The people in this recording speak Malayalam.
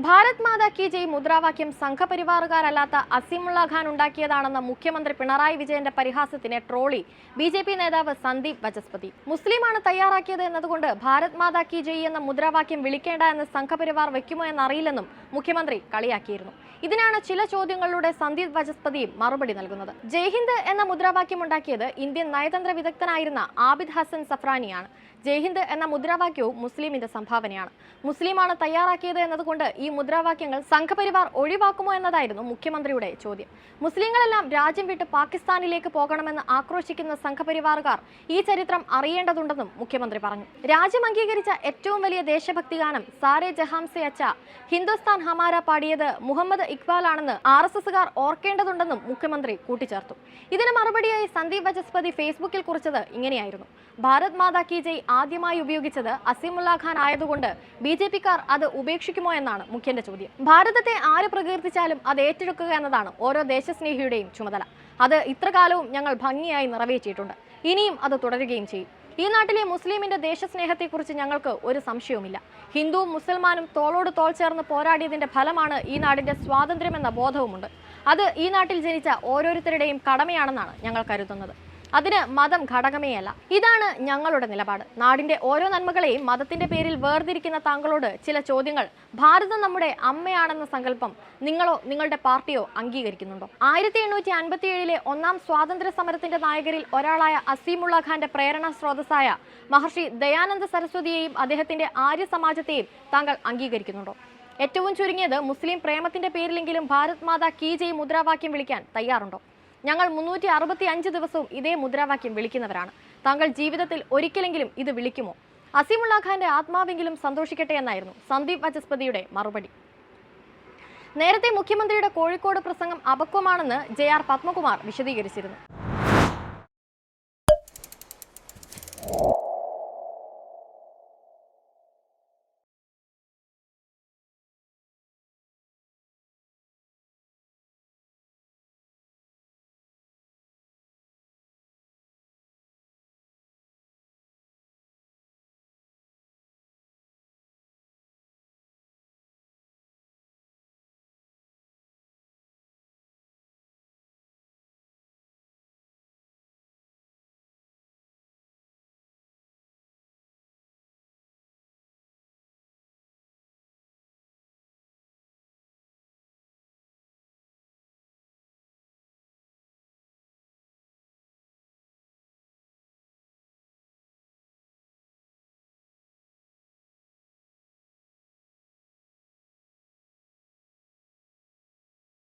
ഭാരത് മാതാ കി ജയ് മുദ്രാവാക്യം സംഘപരിവാറുകാരല്ലാത്ത അസീമുള്ള ഖാൻ ഉണ്ടാക്കിയതാണെന്ന മുഖ്യമന്ത്രി പിണറായി വിജയന്റെ പരിഹാസത്തിനെ ട്രോളി ബി.ജെ.പി. നേതാവ് സന്ദീപ് വചസ്പതി. മുസ്ലിമാണ് തയ്യാറാക്കിയത് എന്നതുകൊണ്ട് ഭാരത് മാതാ കി ജയ് എന്ന മുദ്രാവാക്യം വിളിക്കേണ്ട എന്ന് സംഘപരിവാർ വെക്കുമോ എന്നറിയില്ലെന്നും മുഖ്യമന്ത്രി കളിയാക്കിയിരുന്നു. ഇതിനാണ് ചില ചോദ്യങ്ങളിലൂടെ സന്ദീപ് വചസ്പതിയും മറുപടി നൽകുന്നത്. ജയ്ഹിന്ദ് എന്ന മുദ്രാവാക്യം ഉണ്ടാക്കിയത് ഇന്ത്യൻ നയതന്ത്ര വിദഗ്ധനായിരുന്ന ആബിദ് ഹസൻ സഫ്രാനിയാണ്. ജയ്ഹിന്ദ് എന്ന മുദ്രാവാക്യവും മുസ്ലിമിന്റെ സംഭാവനയാണ്. മുസ്ലിമാണ് തയ്യാറാക്കിയത് എന്നതുകൊണ്ട് ഈ മുദ്രാവാക്യങ്ങൾ സംഘപരിവാർ ഒഴിവാക്കുമോ എന്നതായിരുന്നു മുഖ്യമന്ത്രിയുടെ ചോദ്യം. മുസ്ലിങ്ങളെല്ലാം രാജ്യം വിട്ട് പാകിസ്ഥാനിലേക്ക് പോകണമെന്ന് ആക്രോശിക്കുന്ന സംഘപരിവാറുകാർ ഈ ചരിത്രം അറിയേണ്ടതുണ്ടെന്നും മുഖ്യമന്ത്രി പറഞ്ഞു. രാജ്യം അംഗീകരിച്ച ഏറ്റവും വലിയ ദേശഭക്തി ഗാനം സാരേ ജഹാം സെ അച്ച ഹിന്ദുസ്ഥാൻ ഹമാര പാടിയത് മുഹമ്മദ് ഇക്ബാൽ ആണെന്ന് RSSകാർ ഓർക്കേണ്ടതുണ്ടെന്നും മുഖ്യമന്ത്രി കൂട്ടിച്ചേർത്തു. ഇതിന് മറുപടിയായി സന്ദീപ് വചസ്പതി ഫേസ്ബുക്കിൽ കുറിച്ചത് ഇങ്ങനെയായിരുന്നു: ഭാരത് മാതാ കി ജയ് ആദ്യമായി ഉപയോഗിച്ചത് അസീമുള്ള ഖാൻ ആയതുകൊണ്ട് ബി.ജെ.പിക്കാർ അത് ഉപേക്ഷിക്കുമോ എന്നാണ് മുഖ്യന്റെ ചോദ്യം. ഭാരതത്തെ ആര് പ്രകീർത്തിച്ചാലും അത് ഏറ്റെടുക്കുക എന്നതാണ് ഓരോ ദേശസ്നേഹിയുടെയും ചുമതല. അത് ഇത്രകാലവും ഞങ്ങൾ ഭംഗിയായി നിറവേറ്റിയിട്ടുണ്ട്. ഇനിയും അത് തുടരുകയും ചെയ്യും. ഈ നാട്ടിലെ മുസ്ലിമിന്റെ ദേശസ്നേഹത്തെക്കുറിച്ച് ഞങ്ങൾക്ക് ഒരു സംശയവുമില്ല. ഹിന്ദുവും മുസൽമാനും തോളോട് തോൾ ചേർന്ന് പോരാടിയതിന്റെ ഫലമാണ് ഈ നാടിന്റെ സ്വാതന്ത്ര്യമെന്ന ബോധവുമുണ്ട്. അത് ഈ നാട്ടിൽ ജനിച്ച ഓരോരുത്തരുടെയും കടമയാണെന്നാണ് ഞങ്ങൾ കരുതുന്നത്. അതിന് മതം ഘടകമേയല്ല. ഇതാണ് ഞങ്ങളുടെ നിലപാട്. നാടിന്റെ ഓരോ നന്മകളെയും മതത്തിന്റെ പേരിൽ വേർതിരിക്കുന്ന താങ്കളോട് ചില ചോദ്യങ്ങൾ. ഭാരതം നമ്മുടെ അമ്മയാണെന്ന സങ്കല്പം നിങ്ങളോ നിങ്ങളുടെ പാർട്ടിയോ അംഗീകരിക്കുന്നുണ്ടോ? 1857 ഒന്നാം സ്വാതന്ത്ര്യ സമരത്തിന്റെ നായകരിൽ ഒരാളായ അസീമുള്ള ഖാന്റെ പ്രേരണാ സ്രോതസ്സായ മഹർഷി ദയാനന്ദ സരസ്വതിയെയും അദ്ദേഹത്തിന്റെ ആര്യ സമാജത്തെയും താങ്കൾ അംഗീകരിക്കുന്നുണ്ടോ? ഏറ്റവും ചുരുങ്ങിയത് മുസ്ലിം പ്രേമത്തിന്റെ പേരിലെങ്കിലും ഭാരത് മാതാ കി ജയ് മുദ്രാവാക്യം വിളിക്കാൻ തയ്യാറുണ്ടോ? ഞങ്ങൾ 365 ദിവസവും ഇതേ മുദ്രാവാക്യം വിളിക്കുന്നവരാണ്. താങ്കൾ ജീവിതത്തിൽ ഒരിക്കലെങ്കിലും ഇത് വിളിക്കുമോ? അസീമുള്ള ഖാന്റെ ആത്മാവെങ്കിലും സന്തോഷിക്കട്ടെ എന്നായിരുന്നു സന്ദീപ് വചസ്പതിയുടെ മറുപടി. നേരത്തെ മുഖ്യമന്ത്രിയുടെ കോഴിക്കോട് പ്രസംഗം അപക്വമാണെന്ന് JR പത്മകുമാർ വിശദീകരിച്ചിരുന്നു.